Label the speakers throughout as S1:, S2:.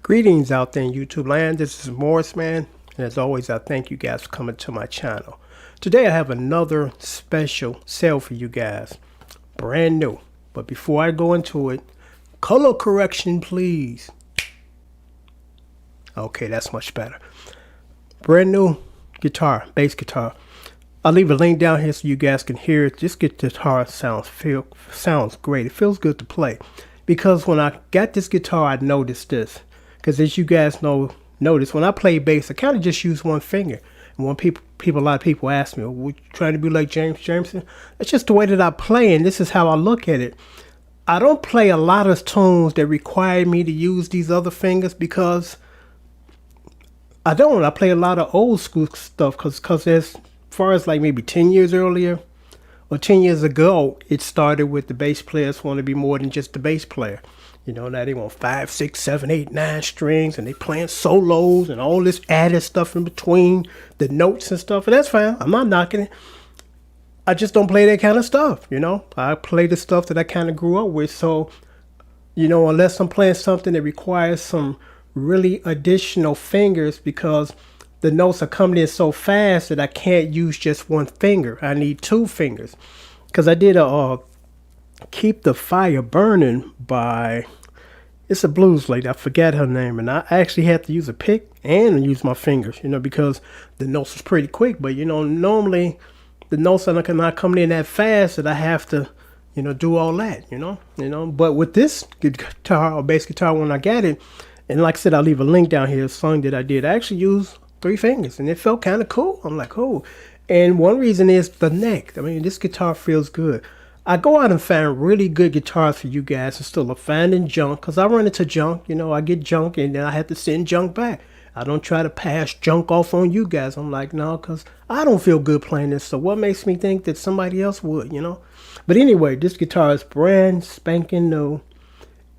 S1: Greetings out there in YouTube land. This is Morris Man, and as always, I thank you guys for coming to my channel. Today, I have another special sale for you guys, brand new. But before I go into it, color correction, please. Okay, that's much better. Brand new guitar, bass guitar. I'll leave a link down here so you guys can hear it. This guitar sounds great. It feels good to play. Because when I got this guitar, I noticed this. Because as you guys notice when I play bass, I kind of just use one finger. And when a lot of people ask me, "Well, you trying to be like James Jamerson?" That's just the way that I play, and this is how I look at it. I don't play a lot of tunes that require me to use these other fingers because I don't. I play a lot of old school stuff because as far as like maybe 10 years earlier or 10 years ago, it started with the bass players want to be more than just the bass player. You know, now they want 5, 6, 7, 8, 9 strings, and they playing solos and all this added stuff in between the notes and stuff. And that's fine. I'm not knocking it. I just don't play that kind of stuff, you know. I play the stuff that I kind of grew up with. So, you know, unless I'm playing something that requires some really additional fingers because the notes are coming in so fast that I can't use just one finger. I need two fingers. Because I did a Keep the Fire Burning by, it's a blues lady, I forget her name, and I actually had to use a pick and use my fingers, you know, because the notes was pretty quick. But you know, normally the notes are not coming in that fast that I have to, you know, do all that, you know. But with this guitar or bass guitar, when I got it, and like I said, I'll leave a link down here, a song that I did, I actually used 3 fingers, and it felt kind of cool. I'm like, oh. And one reason is the neck. I mean, this guitar feels good. I go out and find really good guitars for you guys instead of finding junk, because I run into junk. You know, I get junk and then I have to send junk back. I don't try to pass junk off on you guys. I'm like, no, because I don't feel good playing this. So what makes me think that somebody else would, you know? But anyway, this guitar is brand spanking new.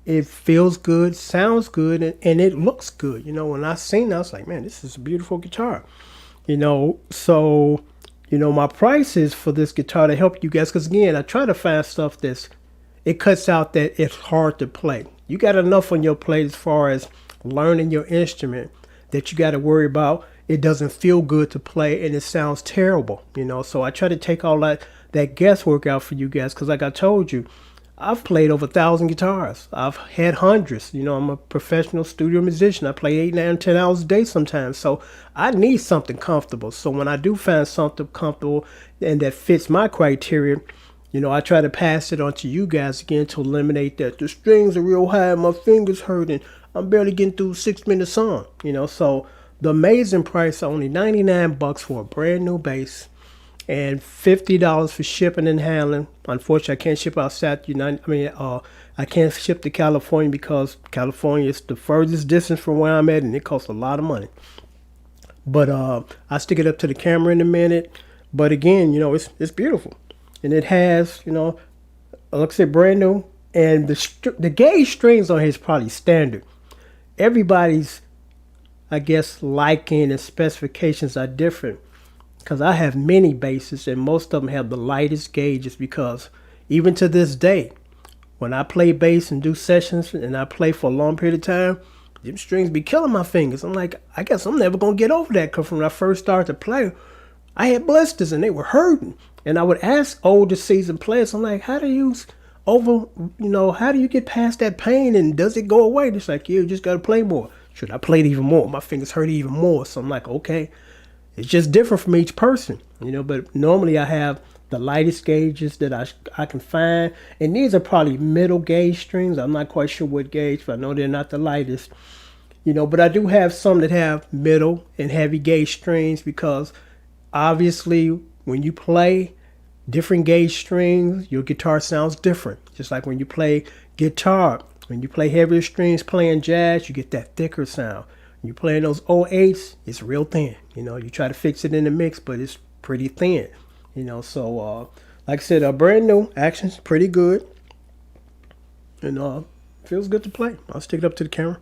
S1: It feels good, sounds good, and it looks good. You know, when I seen it, I was like, man, this is a beautiful guitar. You know, so you know, my prices for this guitar to help you guys, because again, I try to find stuff it cuts out that it's hard to play. You got enough on your plate as far as learning your instrument that you got to worry about. It doesn't feel good to play and it sounds terrible, you know. So I try to take all that guesswork out for you guys, because like I told you, I've played over 1,000 guitars. I've had hundreds. You know, I'm a professional studio musician. I play 8, 9, 10 hours a day sometimes. So I need something comfortable. So when I do find something comfortable and that fits my criteria, you know, I try to pass it on to you guys again to eliminate that. The strings are real high, my fingers hurting. I'm barely getting through a 6-minute song. You know, so the amazing price, only 99 bucks for a brand new bass, and $50 for shipping and handling. Unfortunately, I can't ship outside the United. I can't ship to California because California is the furthest distance from where I'm at, and it costs a lot of money. But I stick it up to the camera in a minute. But again, you know, it's beautiful, and it has, you know, like I said, brand new, and the gauge strings on here is probably standard. Everybody's, I guess, liking and specifications are different, because I have many basses and most of them have the lightest gauges, because even to this day, when I play bass and do sessions and I play for a long period of time, them strings be killing my fingers. I'm like, I guess I'm never going to get over that, because when I first started to play, I had blisters and they were hurting. And I would ask older seasoned players, I'm like, how do you how do you get past that pain, and does it go away? It's like, you just got to play more. Should I played even more? My fingers hurt even more. So I'm like, okay. It's just different from each person, you know, but normally I have the lightest gauges that I can find. And these are probably middle gauge strings. I'm not quite sure what gauge, but I know they're not the lightest, you know, but I do have some that have middle and heavy gauge strings, because obviously when you play different gauge strings, your guitar sounds different. Just like when you play guitar, when you play heavier strings playing jazz, you get that thicker sound. You playing those 08s, it's real thin. You know, you try to fix it in the mix, but it's pretty thin. You know, so like I said, brand new, action's pretty good, and feels good to play. I'll stick it up to the camera.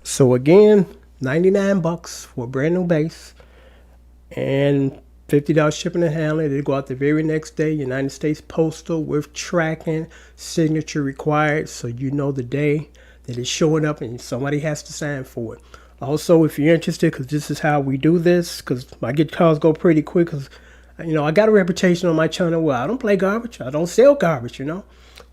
S1: So again, 99 bucks for a brand new bass and $50 shipping and handling. They go out the very next day. United States Postal with tracking, signature required, so you know the day that it's showing up and somebody has to sign for it. Also, if you're interested, because this is how we do this, because my guitars go pretty quick, because I got a reputation on my channel where I don't play garbage. I don't sell garbage,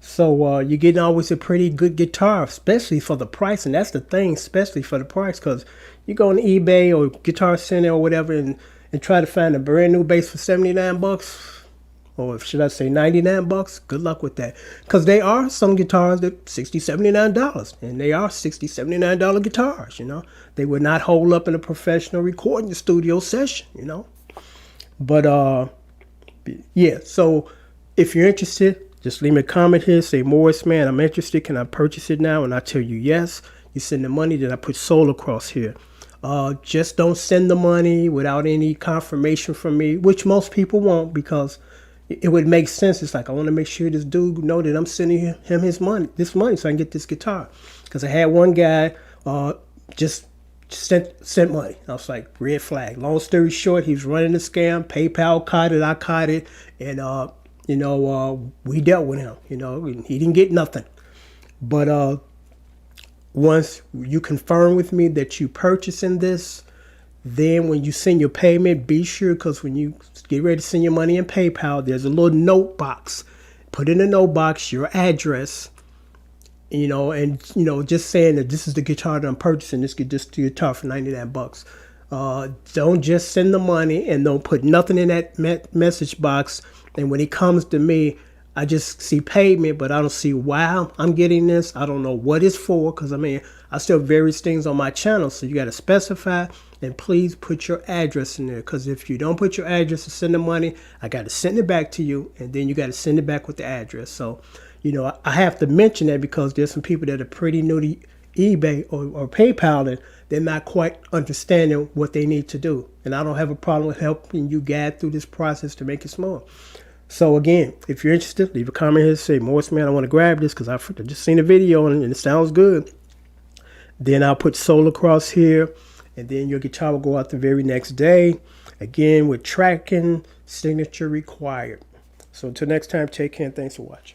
S1: So you're getting always a pretty good guitar, especially for the price. And that's the thing, especially for the price, because you go on eBay or Guitar Center or whatever and try to find a brand new bass for 79 bucks, or should I say 99 bucks, good luck with that. Because there are some guitars that $60, $79, and they are $60, $79 guitars, They would not hold up in a professional recording studio session, But, yeah, so if you're interested, just leave me a comment here, say, Morris, man, I'm interested, can I purchase it now? And I tell you yes. You send the money, then I put Soul across here. Just don't send the money without any confirmation from me, which most people won't, because it would make sense. It's like, I want to make sure this dude know that I'm sending him this money so I can get this guitar. Because I had one guy just sent money. I was like, red flag. Long story short, he was running a scam. PayPal caught it, I caught it, and we dealt with him. He didn't get nothing. But once you confirm with me that you purchasing this, then when you send your payment, be sure, because when you get ready to send your money in PayPal, there's a little note box. Put in the note box your address, and just saying that this is the guitar that I'm purchasing. This guitar for 99 bucks. Don't just send the money and don't put nothing in that message box. And when it comes to me, I just see payment, but I don't see why I'm getting this. I don't know what it's for, because I still have various things on my channel. So you got to specify, and please put your address in there, because if you don't put your address to send the money, I got to send it back to you, and then you got to send it back with the address. So, I have to mention that because there's some people that are pretty new to eBay or PayPal, and they're not quite understanding what they need to do. And I don't have a problem with helping you guide through this process to make it smooth. So again, if you're interested, leave a comment here, say, Morris, man, I want to grab this because I've just seen a video and it sounds good. Then I'll put Soul across here, and then your guitar will go out the very next day. Again, with tracking, signature required. So until next time, take care and thanks for watching.